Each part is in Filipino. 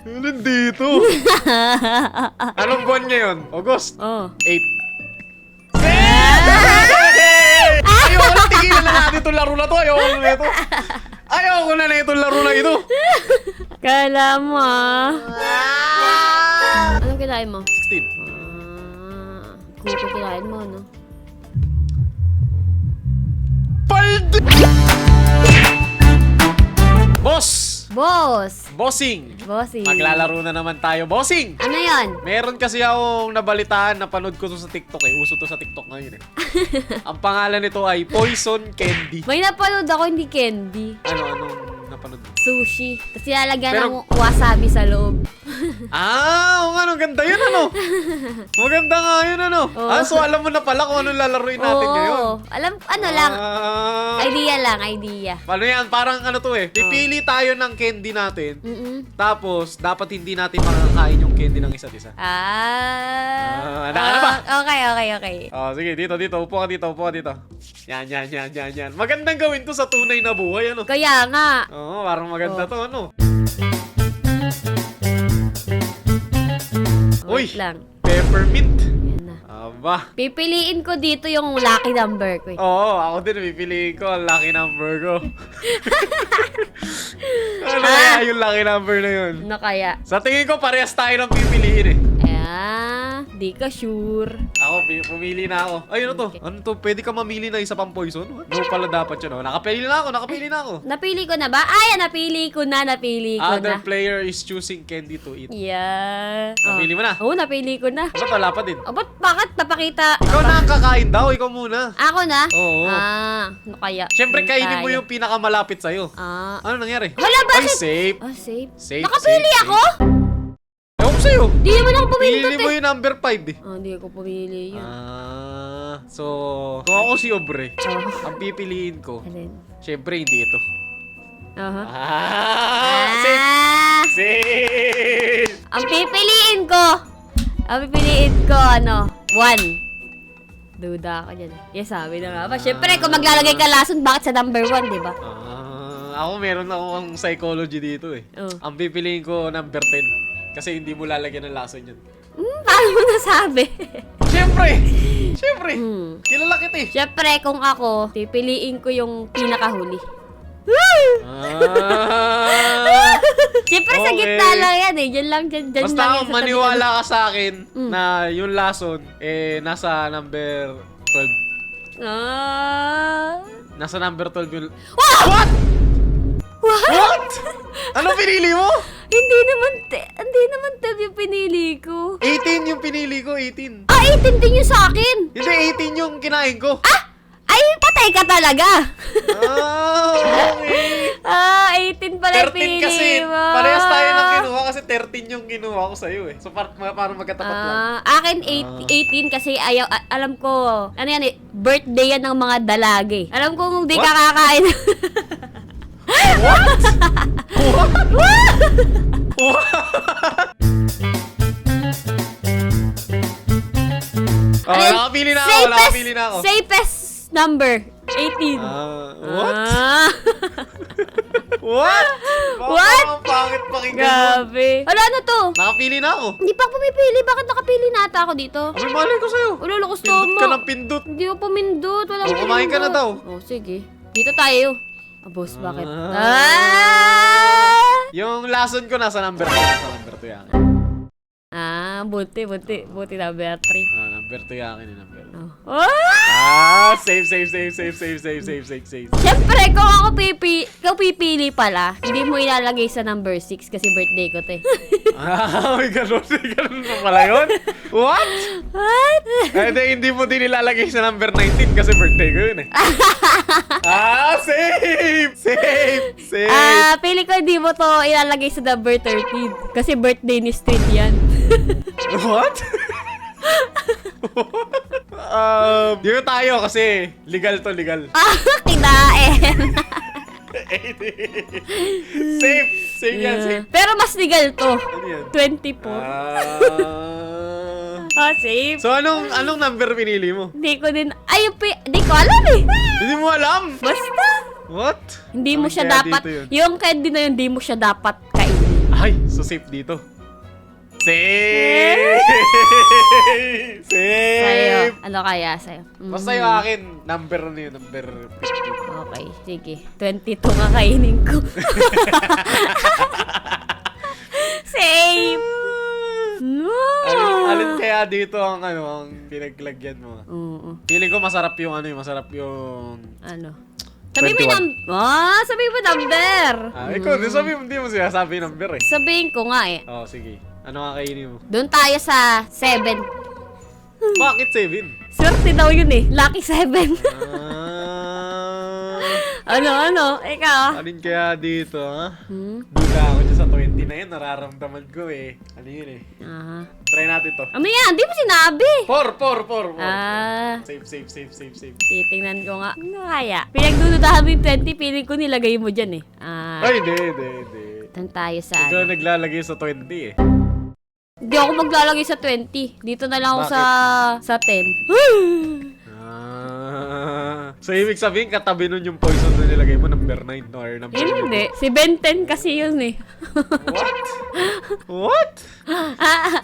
Nandito. Anong buwan ngayon? August? Oh. 8. Ayoko na, tigilan na natin itong laro na to. Ayoko na itong laro na ito. Kala mo Anong kinain mo? 16. Kuko kinain mo, no? Paldo! Boss! Bossing! Maglalaro na naman tayo, bossing! Ano yan? Meron kasi akong nabalitaan, napanood ko to sa TikTok eh. Uso to sa TikTok ngayon eh. Ang pangalan nito ay Poison Candy. May napanood ako, hindi candy. Anong napanood mo? Sushi. Tapos nilalagyan ng wasabi sa loob. Oo nga, ganda yun Maganda nga yun Oh. So alam mo na pala kung anong lalaruin natin ngayon. Alam, lang. Idea lang. Ano yan? Parang ano to eh. Pipili tayo ng candy natin. Tapos, dapat hindi natin makakain yung candy ng isa't isa. Ano ba? Okay. Sige, dito. Upo ka dito. Yan. Magandang gawin to sa tunay na buhay, Kaya nga. Oo, parang maganda to, Uy! Wait lang. Peppermint. Yan na. Aba. Pipiliin ko dito yung lucky number ko eh. Oo, ako din pipiliin ko ang lucky number ko. Ano kaya yung lucky number na yun? Ano kaya? Sa tingin ko, parehas tayo ng pipiliin eh. Di ka sure. Ako, pumili na ako. Ay, ano to? Okay. Ano to? Pwede ka mamili na isa pang poison? No pala dapat yun. Nakapili na ako. Napili ko na ba? Napili ko na. Other player is choosing candy to eat. Yeah. Napili mo na? Oo, napili ko na. Ba't wala pa din? Bakit napakita? Ikaw na ang kakain daw, ikaw muna. Ako na? Oo. Ano kaya? Siyempre, Doon kainin mo tayo. yung pinakamalapit sa'yo. Ano nangyari? Wala, Ay, bakit? safe. Safe. Safe, Nakapili safe, ako? Ewan ko sa'yo. Di naman ako pumindot Pili mo yung number 5 eh. Hindi ako pumili yun. So, kung ako si Obre, ang pipiliin ko, Alin? syempre hindi ito. Aha. Safe! Ang pipiliin ko, 1. Duda ako dyan. Yes, sabi na nga ba. Siyempre, kung maglalagay ka lason, bakit sa number 1, di ba? Ako meron akong psychology dito eh. Ang pipiliin ko number 10. Kasi hindi mo lalagyan ng lason yun. Paano mo nasabi? Siyempre! Kilala kita eh. Siyempre, kung ako, pipiliin ko yung pinakahuli. Siyempre, sa Okay. gitna lang yan eh. Diyan lang yan Basta lang yan ako, maniwala ka sa akin na yung lason, nasa number 12. Nasa number 12 yung... What? Ano pinili mo? Hindi naman 12 yung pinili ko. 18 yung pinili ko, 18. 18 din yung sa akin. Hindi, 18 yung kinain ko. Ay, patay ka talaga. Okay. 18 pala yung 13 pinili kasi, mo. parehas tayo ng kinuha kasi 13 yung kinuha ko sa'yo eh. So, para magkatapat lang. Akin 18 kasi alam ko, ano yan eh, birthday yan ng mga dalagi. Alam ko kung di ka kakain. What? Nakapili na ako. Safest number, 18. What? What? What? Ang pangit pakinggan mo. Grabe. Ano to? Nakapili na ako. Hindi pa ako pumipili. Bakit nakapili na ata ako dito? May malay ko sa'yo. Ulo, gusto Pindot mo. ka ng pindot. Hindi ako pumindot. Wala akong kumain ka na daw. Sige. Dito tayo. Boss, bakit? Yung lason ko nasa number 2. Nasa number 2 yan. Buti number 3. Number 2 yan. Number 2. Save. Siyempre, kung ako pipili pala, hindi mo ilalagay sa number 6 kasi birthday ko, te. May ganun pa pala yun? What? Hindi mo din ilalagay sa number 19 kasi birthday ko yun eh. Safe! Pili ko hindi mo to ilalagay sa number 13 kasi birthday ni Street yan. What? Dito tayo kasi legal to, legal. Kinain. Safe yan, safe. Pero mas legal to. Ano yan? 24. Safe. So, anong number pinili mo? Hindi ko din, hindi ko alam eh. Hindi mo alam? Basta. What? Hindi mo siya Kaya dapat, dito yun? yung candy na yun, hindi mo siya dapat kainin. Ay, so safe dito. Safe! Safe! Sa'yo. Ano kaya sa'yo? Basta yung akin, number ano yun, number 15. Okay, sige. 22 kakainin ko. Same! No! Alin kaya dito ang ano, ang pinaglagyan mo? Oo. Feeling ko masarap yung ano yung masarap yung... Ano? Sabi mo 21. sabi mo number! Ikaw, di mo sinasabi number eh. Sabihin ko nga eh. Oh, sige. Ano kakainin mo? Doon tayo sa 7. Bakit 7? Swerte daw yun eh. Lucky 7. Ah, ano? Ikaw? alin kaya dito, ha? Hmm? Duda ako dyan sa 20 na yun, nararamdaman ko eh. Ano yun eh? Ah. Try natin to. Ano yan? Di mo sinabi. 4. Ah. Save. Titingnan ko nga. Ano kaya? Pinagdududahan mo yung 20, piling ko nilagay mo dyan eh. Ah. Ay, hindi. Doon tayo sa Ikaw ano. naglalagay sa 20 eh. Hindi ako maglalagay sa 20. Dito na lang ako sa 10. So, ibig sabihin, katabi nun yung poison na nilagay mo, number 9 or number 8. Hindi. Si Ben 10 kasi yun eh. What?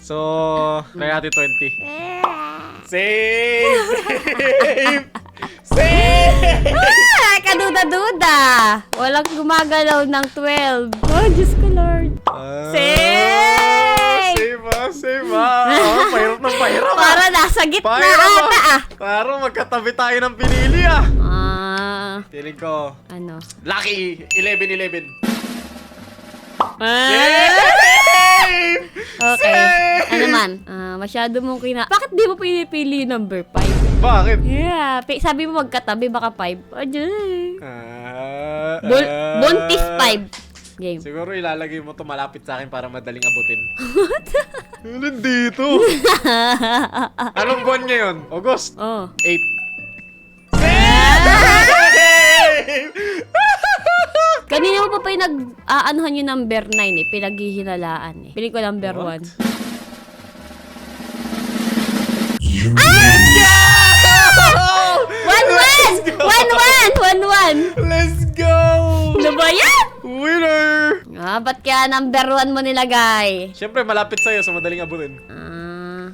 So, try natin 20. Save! Save! Kaduda-duda. Walang gumagalaw ng 12. Oh, Diyos ko Lord. Save! Save ah. Pahirap ng pahirap Para nasa gitna ata ah. Parang magkatabi tayo ng pinili ah. Feeling ko, Ano? lucky 11. Save! Okay. Ano man? Masyado mong Bakit di mo pinipili yung number 5? Bakit? Yeah. Sabi mo magkatabi, baka 5. Ajay. Buntis 5. Game. Siguro ilalagay mo to malapit sa akin para madaling abutin. Alin dito? Anong buwan ngayon? August? Oh. 8. Kanina mo pa yung nag-aanuhan yung number 9 eh. Pinaghihinalaan eh. Pili ko number 1. Let's go! Ano ba yan? Winner! Ba't kaya number 1 mo nilagay? Siyempre, malapit sa'yo sa madaling abutin.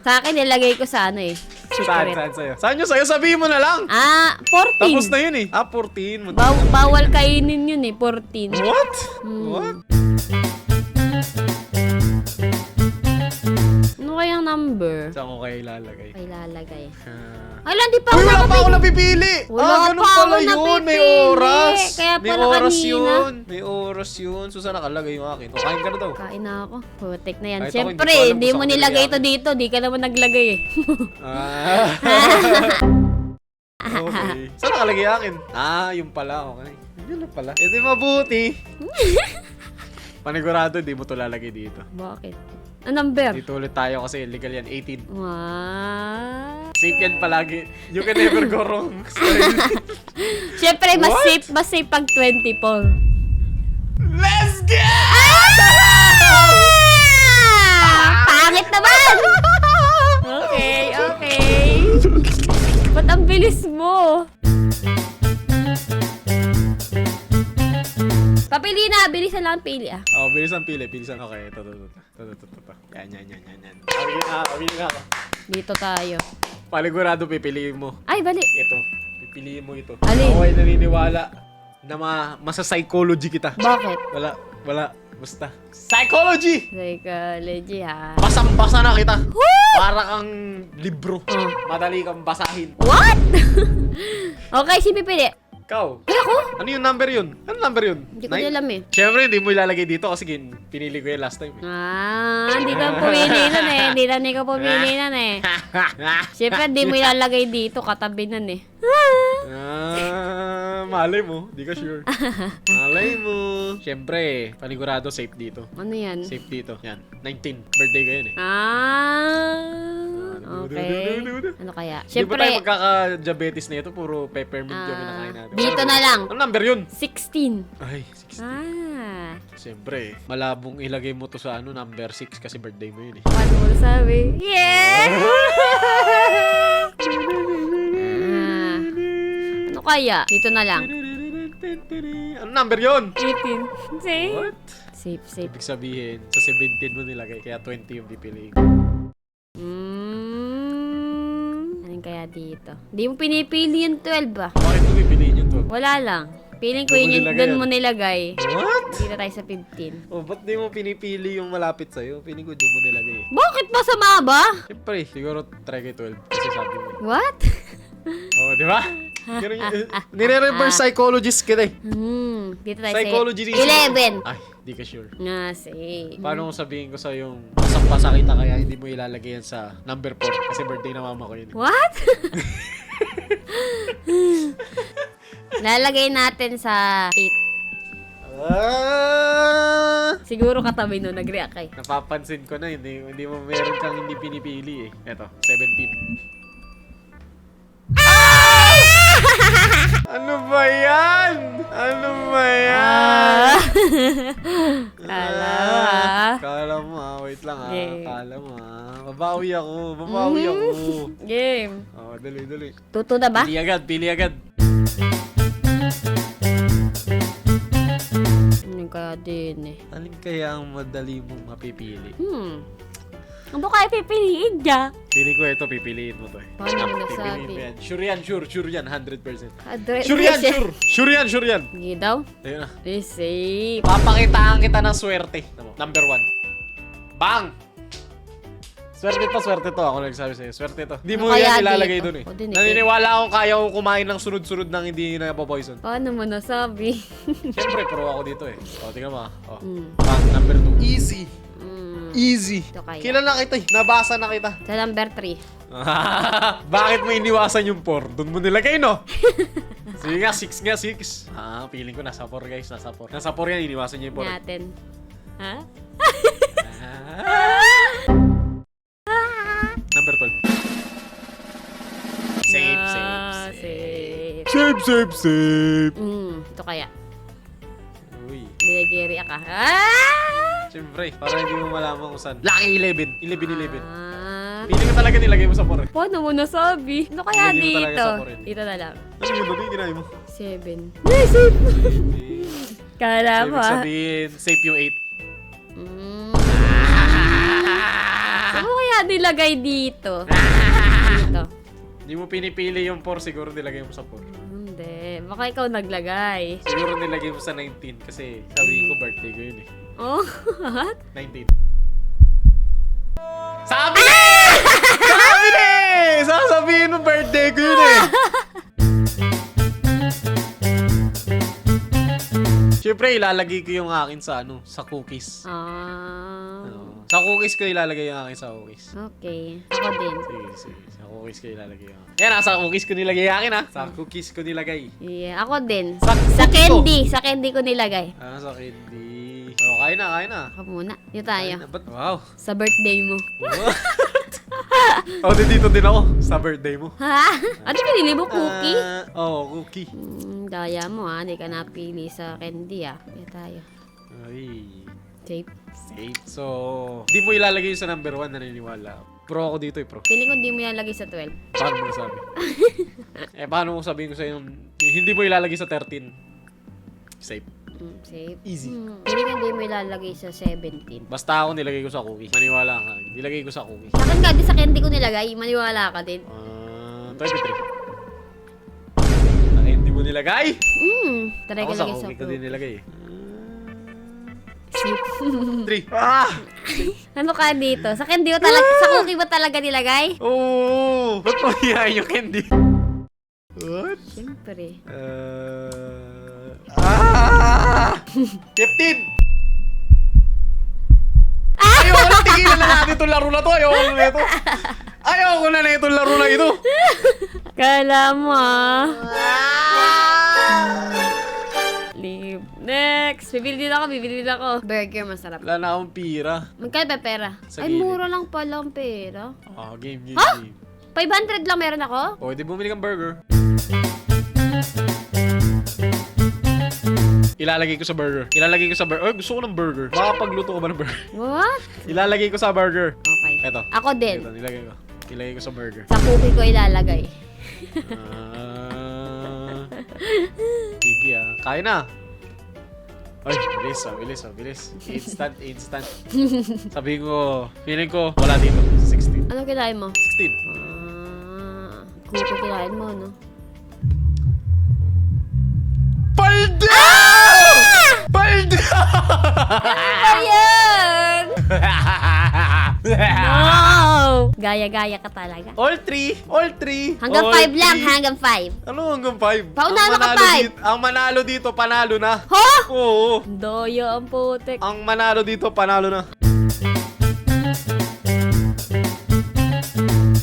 Sa akin nilagay ko sa ano eh. Secret. Saan sa'yo? Saan yung sa'yo? Sabihin mo na lang! 14. Tapos na yun eh. 14. Bawal kainin yun eh, 14. What? What? Ano kayang number? Saan ko kayo ilalagay? Ilalagay. Hala, di pa Uy, wala pa ako ako napipili! Wala Ganun pa pala ako yun. May napipili. oras. Kaya May pala oras kanina. yun. May oras yun. So, saan nakalagay yung akin? O, kain ka na daw. Kain na ako. Putik na yan. Kahit ako, Siyempre, hindi ko alam hindi kung mo saan ko nilagay nilagay ito dito. Di ka naman naglagay eh. Okay. Saan nakalagay yung akin? Yung pala. Okay. Yun na pala. Ito mabuti. Panigurado, di mo to lalagay dito. Bakit? Ang number? Dito ulit tayo kasi legal yan. 18. What? Safe yan palagi. You can never go wrong. Siyempre, mas What? safe pag 24. Let's go! Pangit naman! Okay. Ba't ang bilis mo? Papili na, bilisan lang pili ah. Bilisan pili. Bilisan. Okay, ito. Yan. Pabili na ako. Dito tayo. Paligurado, pipiliin mo. Ay, bali. Ito. Pipiliin mo ito. Alin? Ako ay naniniwala na masa-psychology kita. Bakit? Wala. Basta. Psychology! Psychology ha. Basang-basa na kita. Para kang libro. Madali kang basahin. What? Okay, si pipili. Ikaw. Ay, ako? Ano yung number yun? Ano number yun? Hindi ko alam eh. Siyempre, hindi mo ilalagay dito kasi pinili ko yung last time eh. Hindi ka pumili nun eh. Hindi na ikaw pumili nun eh. Siyempre, di mo ilalagay dito. Katabi nun eh. Malay mo. Di ka sure. Malay mo. Siyempre, panigurado safe dito. Ano yan? Safe dito. Yan. 19. Birthday ko yun eh. Okay. Ano kaya? Di ba tayo Siyempre, magkaka-diabetes na ito? Puro peppermint yung kinakain natin. dito na lang. Ano number yun? 16. Ay, 16. Siyempre, malabong ilagay mo to sa number 6 kasi birthday mo yun eh. Paano mo sabi? Yeah! Ano kaya? Dito na lang. Ano number yun? 18. See? What? Safe, safe. Ibig sabihin, sa 17 mo nilagay, kaya 20 yung pipiliin. Anong kaya dito? Di mo pinipili yung 12 ah. Bakit mo pipiliin yung 12? Wala lang. Piling ko Doon mo yun yung nilagay doon yan. mo nilagay. What? Dito tayo sa 15. Oh, ba't di mo pinipili yung malapit sa'yo? Piling ko doon mo nilagay eh. Bakit masama ba? Siyempre, siguro try kay 12 kasi sabi mo eh. What? Oh, di ba? Ganun yun. Nire-reverse psychologist kita eh. Dito tayo Psychology sa reason. 11. Ay, di ka sure. Nga, say. Paano kung sabihin ko sa yung pasang-pasa kita kaya hindi mo ilalagay yan sa number 4 kasi birthday na mama ko yun. What? Lalagay natin sa 8. Siguro katabi no, nag-react kay. Napapansin ko na, hindi mo meron kang hindi pinipili eh. Eto, 17. Ano ba yan? Ano ba yan? Kala mo ah. Kala mo wait lang Yeah. Kala mo Babawi ako. Game. Oh, dali. Tuto na ba? Pili agad. Ano kaya din eh. Alin kaya ang madali mong mapipili? Ano kaya pipiliin dya? Pili ko ito, pipiliin mo to eh. Paano mo Pipiliin nasabi? mo yan. Sure yan, 100%. Address. Sure yan. Hindi daw? Ayun na. Safe. Papakitaan kita ng swerte. Number 1. Bang! Swerte to. Ako nagsabi sa'yo. Swerte to. Hindi mo Ano kaya yan ilalagay dito? dun eh. O, din eh. Naniniwala akong kaya kong kumain ng sunod-sunod nang hindi na poison. Paano mo nasabi? Siyempre, pro ako dito eh. O, tingnan mo Bang, number 2. Easy. Ito kaya. Kilala kita eh. Nabasa na kita. Sa number 3. Bakit mo iniwasan yung 4? Doon mo nilagay, no? Sige nga, 6. Feeling ko nasa 4 guys. Nasa 4 yan, iniwasan niya yung 4. Natin. Ha? Number 12. Safe. Safe. Ito kaya. Uy. Nilagay ka. Siyempre, para hindi mo malaman kung saan. Lucky 11. 11. Ah. Pili ko talaga nilagay mo sa 4 eh. Paano mo nasabi? Ano kaya Nilagay mo talaga dito? sa foreign. Dito na lang. Ano yun? Ano yung ginay mo? 7. Safe. Kala So, mo ibig ah. sabihin, safe yung 8. Saan mo kaya nilagay dito? Dito. Hindi mo pinipili yung 4, siguro nilagay mo sa 4. Hindi. Baka ikaw naglagay. Siguro nilagay mo sa 19 kasi sabihin ko birthday ko yun eh. Oh, what? 19. Sabi na eh! Sabi na eh! Sasabihin mo birthday ko yun eh. Siyempre, ilalagay ko yung akin sa sa cookies. Sa cookies ko ilalagay yung akin sa cookies. Okay. Ako din. Sige. Sa cookies ko ilalagay yung akin. Yan sa cookies ko nilagay yung akin Sa cookies ko nilagay. Yeah, ako din. Sa Sa cookie candy. Sa candy ko nilagay. Sa candy. Oh, kain na. Ako muna. Dito tayo. Wow. Sa birthday mo. Dito din ako. Sa birthday mo. Ha? Ano pinili mo? Cookie? Cookie. Daya mo ha. Hindi ka napili sa candy Dito tayo. Ay. Safe. So, di mo ilalagay yung sa number 1, naniniwala. Pro ako dito pro. Feeling ko hindi mo ilalagay sa 12. Paano mo nasabi? Paano mo sabihin ko sa'yo hindi mo ilalagay sa 13? Safe. Safe. Easy. Feeling ko hindi mo ilalagay sa 17. Basta ako nilagay ko sa cookie. Maniwala ka. Nilagay ko sa cookie. Sa akin ka, di sa candy ko nilagay. Maniwala ka din. 23. Hindi mo nilagay? Try Ako ka sa lagay sa cookie ko din nilagay eh. Safe. 3. Ano ka dito? Sa candy mo talaga, sa cookie mo talaga nilagay? Oo! Ba't mo hiyain yung candy? What? Siyempre. 15! Ayoko na, tigilan na natin itong laro na to. Ayoko na itong laro na ito. Kala mo Leave. Next. Bibili din ako. Burger, masarap. Wala na akong pira. Magkano ba pera? Sa Ay, gilid. mura lang pala ang pera. Game. 500 lang meron ako? Di bumili kang burger. Ilalagay ko sa burger. Gusto ko ng burger. Makapagluto ko ba ng burger? What? Ilalagay ko sa burger. Okay. Eto. Ako din. Ito, Ilagay ko sa burger. Sa cookie ko ilalagay. Sige Kain na. Ay, bilis. Instant. Sabi ko, feeling ko, wala dito. 16. Ano kinain mo? 16. Cookie kinain mo, no? Palda! Palda! Ayan! No! Gaya-gaya ka talaga. All three. Hanggang 5 lang, hanggang 5. Ano hanggang 5? Paunalo ka, 5. Ang manalo dito, panalo na. Ha? Oo. Doyo ang putik. Ang manalo dito, panalo na.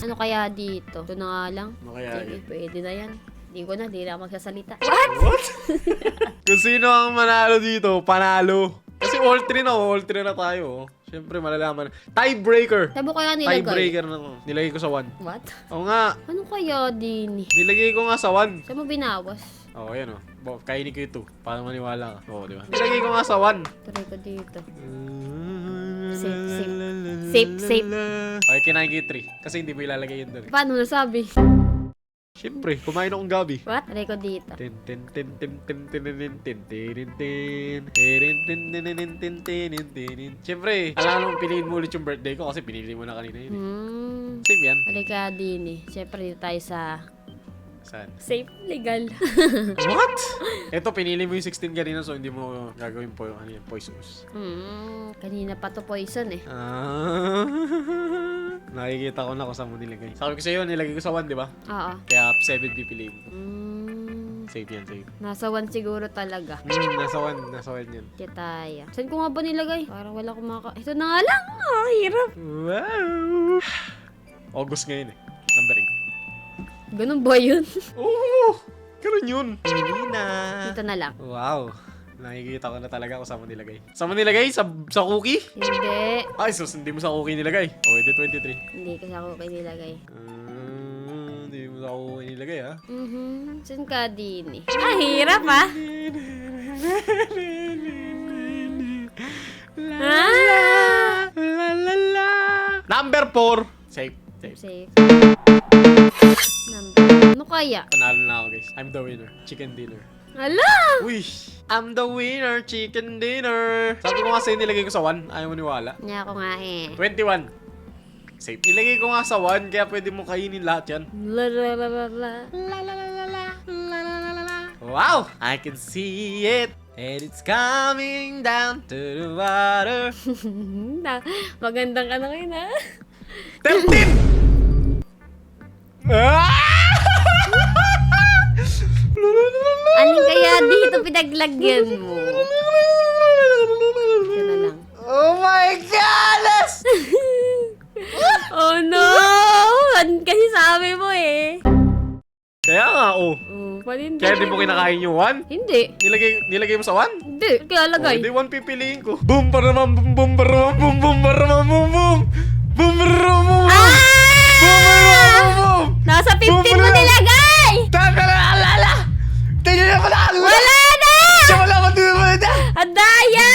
Ano kaya dito? Ito na nga lang. Ano kaya Sige, yun? pwede na yan. Di na ako magsasalita. What? Kung sino ang manalo dito, panalo. Kasi all 3 na tayo. Siyempre, malalaman. Tiebreaker. Saan mo kaya nilagay? Tiebreaker na ko. Nilagay ko sa 1. What? Oo nga. Ano kaya din? Nilagay ko nga sa 1. Saan mo binawas? Oo, ayan o. Kainin ko ito. Para maniwala ka. Oo, di ba? Nilagay ko nga sa 1. Tuloy ko dito. Safe. Safe. Okay, kinain ko yung 3. Kasi hindi mo ilalagay yun doon. Paano nasabi? Siyempre, kumain akong gabi. What? Tuloy ko dito. Siyempre, alam mo piliin mo ulit yung birthday ko kasi pinili mo na kanina yun. Same yan. Halika din eh. Siyempre dito tayo sa Saan? safe legal. What? Ito, pinili mo yung 16 kanina so hindi mo gagawin po yung poisonous. Kanina pa to poison eh. Nakikita ko na kung saan mo nilagay. Sabi ko sa'yo, nilagay ko sa 1, di ba? Oo. Kaya 7 pipiliin ko. Safe yan, safe. Nasa 1 siguro talaga. Nasa 1 yan. Kaya tayo. Saan ko nga ba nilagay? Parang wala kumaka... Ito na nga lang. Hirap. Wow! August ngayon eh. Numbering. Ganun ba yun? Oo! Ganun yun. Pili na. Dito na lang. Wow. Nakikita ko na talaga kung saan mo nilagay. Saan mo nilagay? Sa cookie? Hindi. Ay, sus, hindi mo sa cookie nilagay. Oh, edi 23. Hindi kasi ako kayo nilagay. Hindi mo sa cookie nilagay, ha? Saan ka din eh? Hirap ah. Number 4. Safe. Safe. Number. Ano kaya? Panalo na ako, guys. I'm the winner. Chicken dinner. Hala! Uy! I'm the winner, chicken dinner. Sabi ko nga sa'yo, nilagay ko sa 1. Ayaw mo niwala. Hindi ako nga eh. 21. Safe. Nilagay ko nga sa 1, kaya pwede mo kainin lahat yan. Wow! I can see it. And it's coming down to the water. Magandang ano kayo na. 13! Alin kaya dito pinaglagyan mo? Ito na lang. Oh my God! Oh no! Ano kasi sabi mo eh? Kaya nga, oh. Paninda. Kaya di mo kinakain yung 1? Hindi. Nilagay mo sa 1? Hindi. Kaya lagay. Hindi 1 pipiliin ko. Boom, paramam, boom, boom, paramam, boom, boom, paramam, boom, boom. Boom, paramam, boom, boom. Boom, paramam, boom. Nasa 15 mo nilagay! Taka na, alala! Tingnan na pala! Wala na! Siya wala ko din mo na! Ang daya!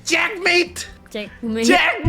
Checkmate! Checkmate. Checkmate!